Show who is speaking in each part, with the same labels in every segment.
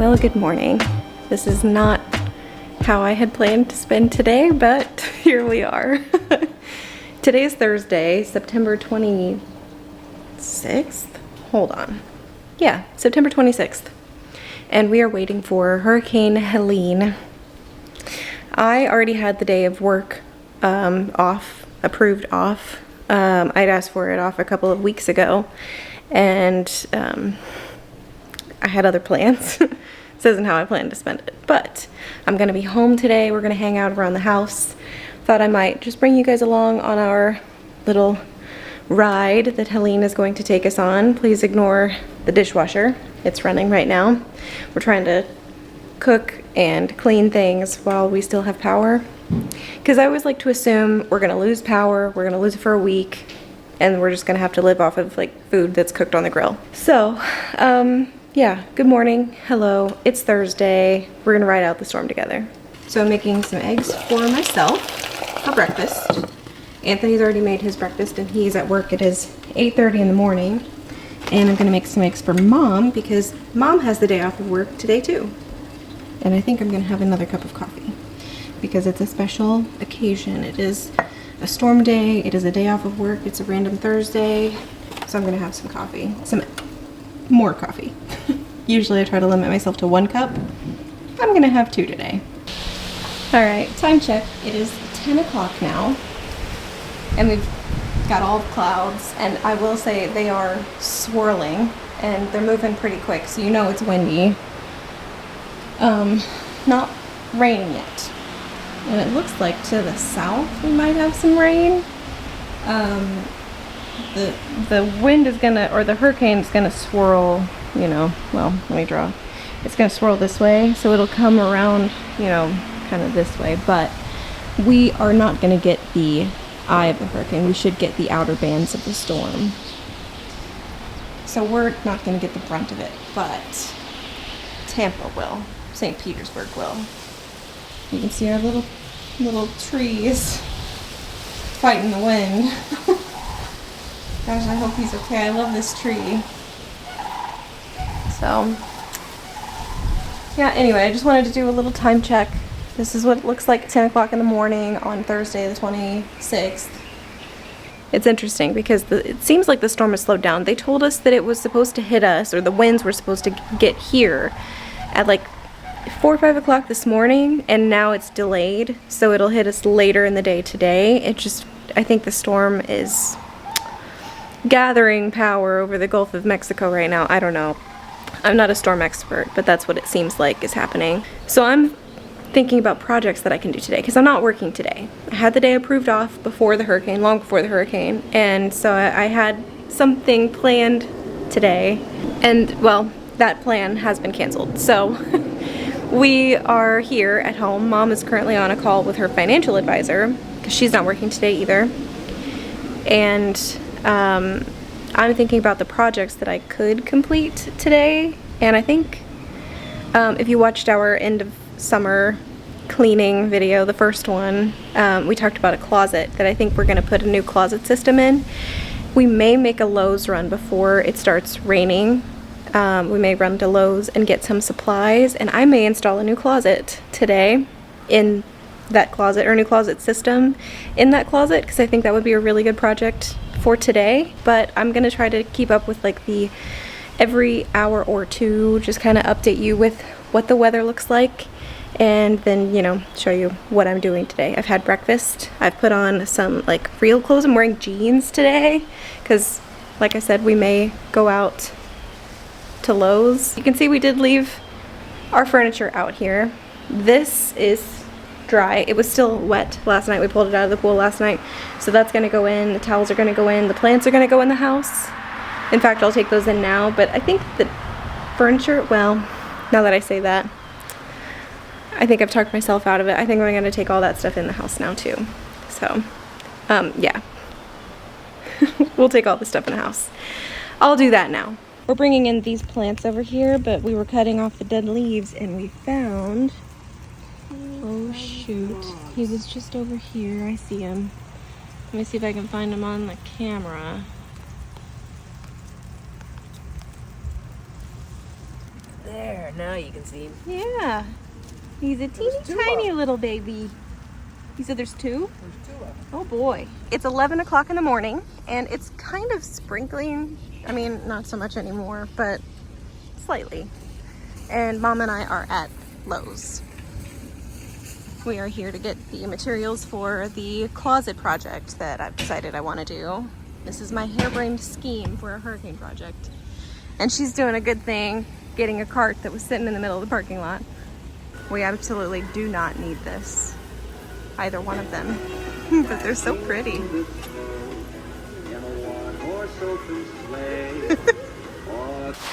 Speaker 1: Well, good morning. This is not how I had planned to spend today, but here we are. Today is Thursday, September 26th. Hold on. Yeah, September 26th. And we are waiting for Hurricane Helene. I already had the day of work approved off. I'd asked for it off a couple of weeks ago, and I had other plans. This isn't how I planned to spend it, but I'm gonna be home today. We're gonna hang out around the house. Thought I might just bring you guys along on our little ride that Helene is going to take us on. Please ignore the dishwasher. It's running right now. We're trying to cook and clean things while we still have power, because I always like to assume we're gonna lose power, we're gonna lose it for a week, and we're just gonna have to live off of like food that's cooked on the grill. So yeah, good morning, hello, it's Thursday. We're gonna ride out the storm together. So I'm making some eggs for myself for breakfast. Anthony's already made his breakfast and he's at work. It is 8:30 in the morning. And I'm gonna make some eggs for Mom because Mom has the day off of work today too. And I think I'm gonna have another cup of coffee because it's a special occasion. It is a storm day, it is a day off of work, it's a random Thursday. So I'm gonna have some coffee, some more coffee. Usually I try to limit myself to 1 cup. I'm gonna have 2 today. All right, time check. It is 10 o'clock now. And we've got all the clouds, and I will say they are swirling and they're moving pretty quick, so you know it's windy. Not raining yet. And it looks like to the south we might have some rain. The wind is gonna, or the hurricane's gonna swirl, you know, well, let me draw. It's gonna swirl this way, so it'll come around, you know, kind of this way, but we are not gonna get the eye of the hurricane. We should get the outer bands of the storm. So we're not gonna get the brunt of it, but Tampa will. St. Petersburg will. You can see our little trees fighting the wind. Gosh, I hope he's okay. I love this tree. So, yeah, anyway, I just wanted to do a little time check. This is what it looks like at 10 o'clock in the morning on Thursday the 26th. It's interesting because it seems like the storm has slowed down. They told us that it was supposed to hit us, or the winds were supposed to get here at like 4 or 5 o'clock this morning, and now it's delayed, so it'll hit us later in the day today. I think the storm is gathering power over the Gulf of Mexico right now. I don't know. I'm not a storm expert, but that's what it seems like is happening. So I'm thinking about projects that I can do today because I'm not working today. I had the day approved off before the hurricane, long before the hurricane, and so I had something planned today, and well, that plan has been canceled. So we are here at home. Mom is currently on a call with her financial advisor because she's not working today either, and I'm thinking about the projects that I could complete today. And I think if you watched our end of summer cleaning video, the first one, we talked about a closet that I think we're going to put a new closet system in. We may make a Lowe's run before it starts raining. We may run to Lowe's and get some supplies, and I may install a new closet today in that closet, or a new closet system in that closet, because I think that would be a really good project for today. But I'm gonna try to keep up with like the every hour or two, just kind of update you with what the weather looks like, and then, you know, show you what I'm doing today. I've had breakfast. I've put on some like real clothes. I'm wearing jeans today because, like I said, we may go out to Lowe's. You can see we did leave our furniture out here. This is dry. It was still wet last night. We pulled it out of the pool last night, so that's gonna go in. The towels are gonna go in. The plants are gonna go in the house. In fact, I'll take those in now, but I think the furniture, well, now that I say that, I think I've talked myself out of it. I think I'm gonna take all that stuff in the house now too. So yeah, we'll take all the stuff in the house. I'll do that now. We're bringing in these plants over here, but we were cutting off the dead leaves and we found, oh shoot, he was just over here. I see him. Let me see if I can find him on the camera.
Speaker 2: There, now you can see him.
Speaker 1: Yeah. He's a teeny tiny little baby. You said there's two?
Speaker 3: There's 2 of them.
Speaker 1: Oh boy. It's 11 o'clock in the morning and it's kind of sprinkling. I mean, not so much anymore, but slightly. And Mom and I are at Lowe's. We are here to get the materials for the closet project that I've decided I want to do. This is my harebrained scheme for a hurricane project. And she's doing a good thing, getting a cart that was sitting in the middle of the parking lot. We absolutely do not need this. Either one of them. But they're so pretty.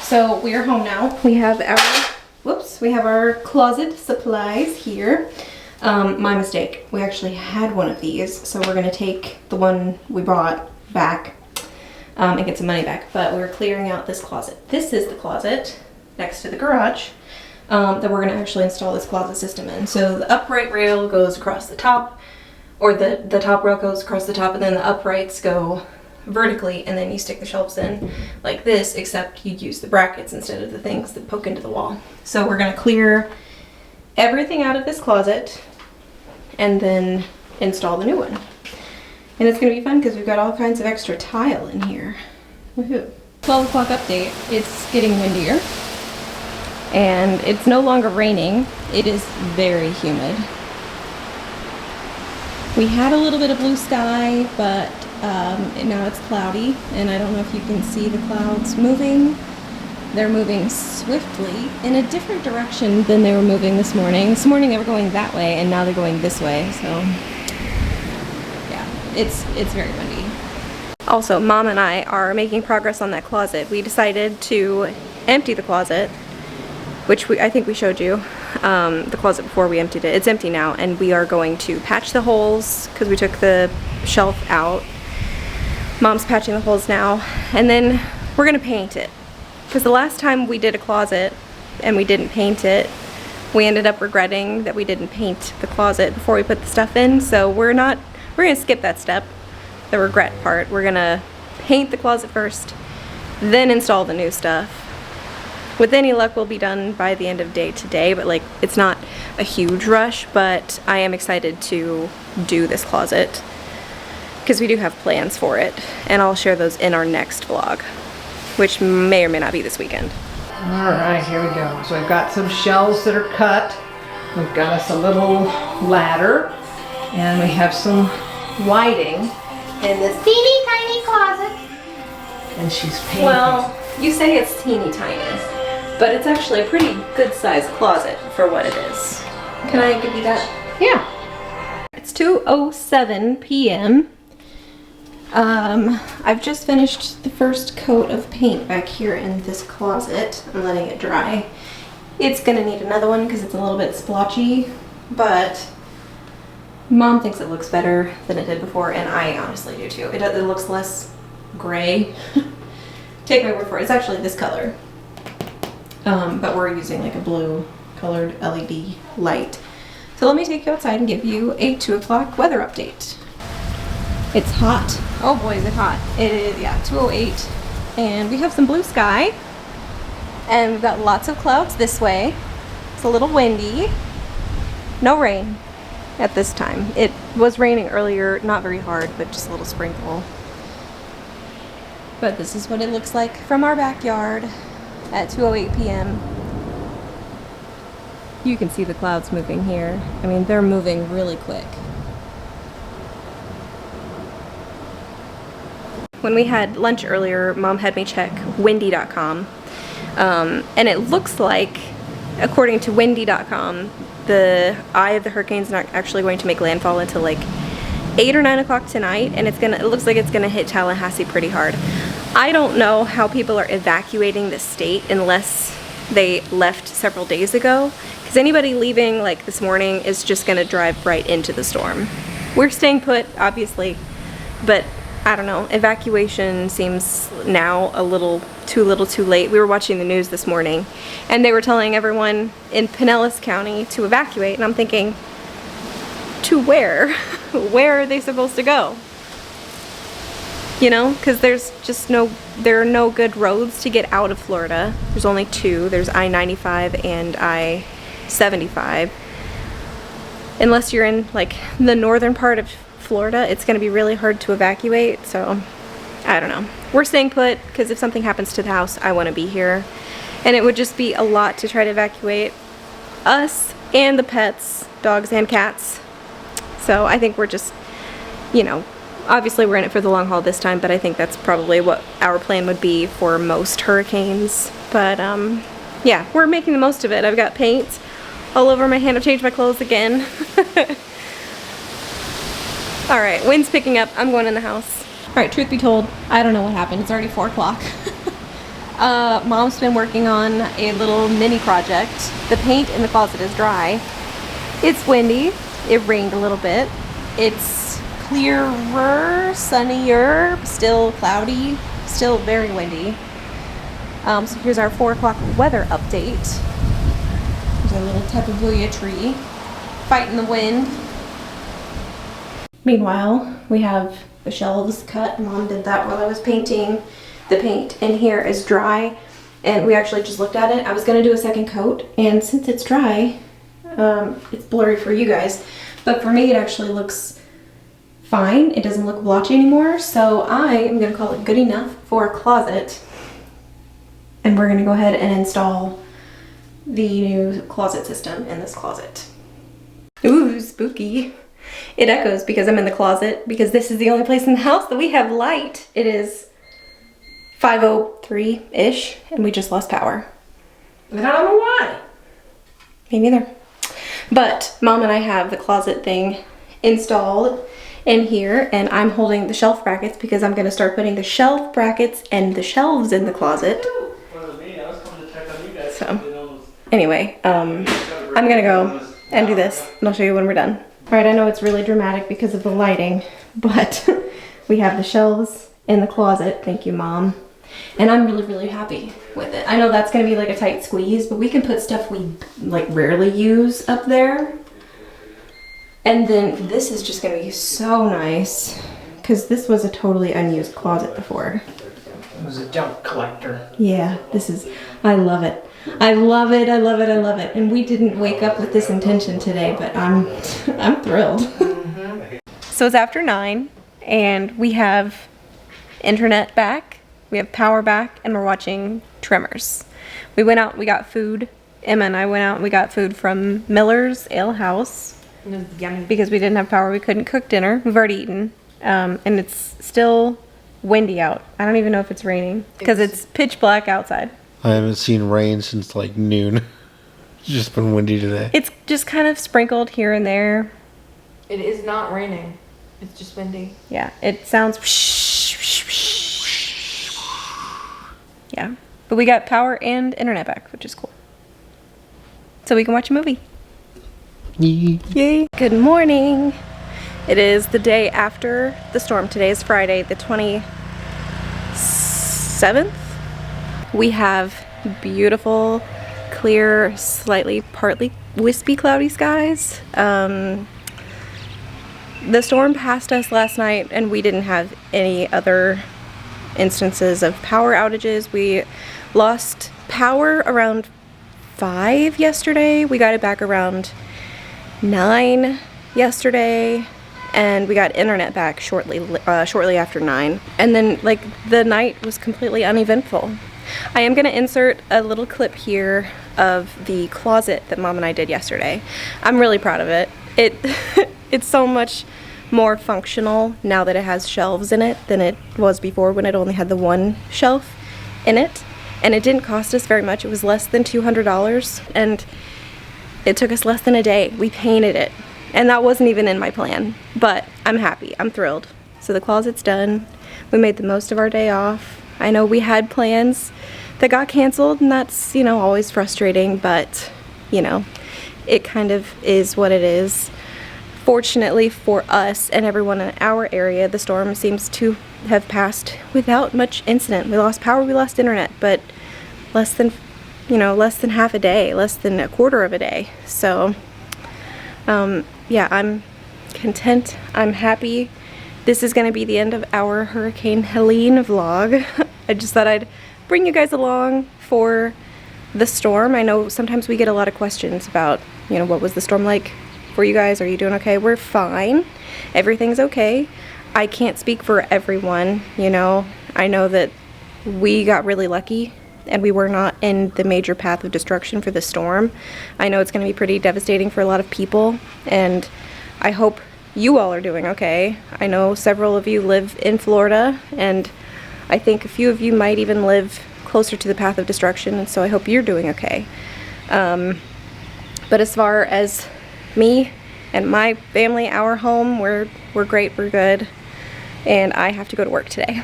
Speaker 1: So we are home now. We have our closet supplies here. My mistake. We actually had one of these, so we're gonna take the one we bought back and get some money back. But we're clearing out this closet. This is the closet next to the garage that we're gonna actually install this closet system in. So the upright rail goes across the top, or the top rail goes across the top, and then the uprights go vertically, and then you stick the shelves in like this, except you use the brackets instead of the things that poke into the wall. So we're gonna clear everything out of this closet and then install the new one. And it's gonna be fun because we've got all kinds of extra tile in here. Woohoo. 12 o'clock update. It's getting windier and it's no longer raining. It is very humid. We had a little bit of blue sky, but now it's cloudy, and I don't know if you can see the clouds moving. They're moving swiftly in a different direction than they were moving this morning. This morning they were going that way, and now they're going this way, so yeah, it's very windy. Also, Mom and I are making progress on that closet. We decided to empty the closet, which I think we showed you, the closet before we emptied it. It's empty now, and we are going to patch the holes because we took the shelf out. Mom's patching the holes now, and then we're gonna paint it. Because the last time we did a closet and we didn't paint it, we ended up regretting that we didn't paint the closet before we put the stuff in. So we're gonna skip that step, the regret part. We're gonna paint the closet first, then install the new stuff. With any luck, we'll be done by the end of day today, but like, it's not a huge rush, but I am excited to do this closet because we do have plans for it, and I'll share those in our next vlog, which may or may not be this weekend.
Speaker 3: All right, here we go. So we've got some shelves that are cut. We've got us a little ladder, and we have some lighting in this teeny tiny closet. And she's painting.
Speaker 1: Well, you say it's teeny tiny, but it's actually a pretty good sized closet for what it is. Can I give you that?
Speaker 3: Yeah.
Speaker 1: It's 2:07 p.m. I've just finished the first coat of paint back here in this closet. I'm letting it dry. It's gonna need another one because it's a little bit splotchy, but Mom thinks it looks better than it did before, and I honestly do too. It looks less gray. Take my word for it. It's actually this color, but we're using like a blue colored LED light. So let me take you outside and give you a 2 o'clock weather update. It's hot. Oh boy, is it hot. It is, yeah, 2:08. And we have some blue sky. And we've got lots of clouds this way. It's a little windy. No rain at this time. It was raining earlier, not very hard, but just a little sprinkle. But this is what it looks like from our backyard at 2:08 p.m. You can see the clouds moving here. I mean, they're moving really quick. When we had lunch earlier, Mom had me check windy.com, and it looks like, according to windy.com, the eye of the hurricane is not actually going to make landfall until like 8 or 9 o'clock tonight, and it looks like it's gonna hit Tallahassee pretty hard. I don't know how people are evacuating the state unless they left several days ago, because anybody leaving like this morning is just gonna drive right into the storm. We're staying put, obviously, but I don't know, evacuation seems now a little too late. We were watching the news this morning and they were telling everyone in Pinellas County to evacuate, and I'm thinking, to where? Where are they supposed to go? You know, because there are no good roads to get out of Florida. There's only two. There's I-95 and I-75. Unless you're in like the northern part of Florida, it's going to be really hard to evacuate. So I don't know. We're staying put because if something happens to the house, I want to be here. And it would just be a lot to try to evacuate us and the pets, dogs and cats. So I think we're just, you know, obviously we're in it for the long haul this time, but I think that's probably what our plan would be for most hurricanes. But yeah, we're making the most of it. I've got paint all over my hand. I've changed my clothes again. All right, wind's picking up. I'm going in the house. All right, truth be told, I don't know what happened. It's already 4 o'clock. Mom's been working on a little mini project. The paint in the closet is dry. It's windy. It rained a little bit. It's clearer, sunnier, still cloudy, still very windy. So here's our 4 o'clock weather update. There's a little tapabuya tree fighting the wind. Meanwhile, we have the shelves cut. Mom did that while I was painting. The paint in here is dry, and we actually just looked at it. I was gonna do a second coat, and since it's dry, it's blurry for you guys, but for me it actually looks fine. It doesn't look blotchy anymore, so I am gonna call it good enough for a closet. And we're gonna go ahead and install the new closet system in this closet. Ooh, spooky. It echoes because I'm in the closet, because this is the only place in the house that we have light. It is 5:03-ish, and we just lost power.
Speaker 3: And I don't know why.
Speaker 1: Me neither. But Mom and I have the closet thing installed in here, and I'm holding the shelf brackets because I'm gonna start putting the shelf brackets and the shelves in the closet. So anyway, I'm gonna go and do this, and I'll show you when we're done. All right, I know it's really dramatic because of the lighting, but we have the shelves in the closet. Thank you, Mom. And I'm really, really happy with it. I know that's gonna be like a tight squeeze, but we can put stuff we like rarely use up there. And then this is just gonna be so nice, because this was a totally unused closet before.
Speaker 3: It was a junk collector.
Speaker 1: Yeah, I love it. I love it, I love it, I love it. And we didn't wake up with this intention today, but I'm thrilled. Mm-hmm. So it's after 9, and we have internet back, we have power back, and we're watching Tremors. We went out, we got food. Emma and I went out and we got food from Miller's Ale House.
Speaker 2: It was yummy.
Speaker 1: Because we didn't have power, we couldn't cook dinner. We've already eaten. And it's still windy out. I don't even know if it's raining, because it's pitch black outside.
Speaker 4: I haven't seen rain since like noon. It's just been windy today.
Speaker 1: It's just kind of sprinkled here and there.
Speaker 2: It is not raining. It's just windy.
Speaker 1: Yeah, it sounds. Yeah, but we got power and internet back, which is cool. So we can watch a movie. Yay! Good morning. It is the day after the storm. Today is Friday, the 27th. We have beautiful, clear, slightly partly wispy cloudy skies. The storm passed us last night, and we didn't have any other instances of power outages. We lost power around 5 yesterday. We got it back around 9 yesterday, and we got internet back shortly after 9. And then like the night was completely uneventful. I am going to insert a little clip here of the closet that Mom and I did yesterday. I'm really proud of it. It's so much more functional now that it has shelves in it than it was before when it only had the one shelf in it. And it didn't cost us very much. It was less than $200, and it took us less than a day. We painted it, and that wasn't even in my plan, but I'm happy. I'm thrilled. So the closet's done. We made the most of our day off. I know we had plans that got canceled, and that's, you know, always frustrating, but, you know, it kind of is what it is. Fortunately for us and everyone in our area, the storm seems to have passed without much incident. We lost power, we lost internet, but less than half a day, less than a quarter of a day. So, yeah, I'm content, I'm happy, this is going to be the end of our Hurricane Helene vlog. I just thought I'd bring you guys along for the storm. I know sometimes we get a lot of questions about, you know, what was the storm like for you guys? Are you doing okay? We're fine. Everything's okay. I can't speak for everyone, you know. I know that we got really lucky and we were not in the major path of destruction for the storm. I know it's going to be pretty devastating for a lot of people, and I hope you all are doing okay. I know several of you live in Florida, and I think a few of you might even live closer to the path of destruction, and so I hope you're doing okay. But as far as me and my family, our home, we're great, we're good, and I have to go to work today.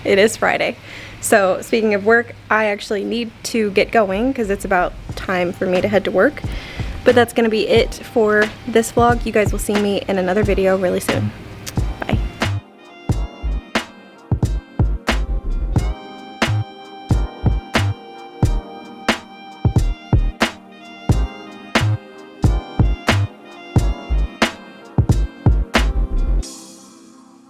Speaker 1: It is Friday. So speaking of work, I actually need to get going because it's about time for me to head to work. But that's going to be it for this vlog. You guys will see me in another video really soon.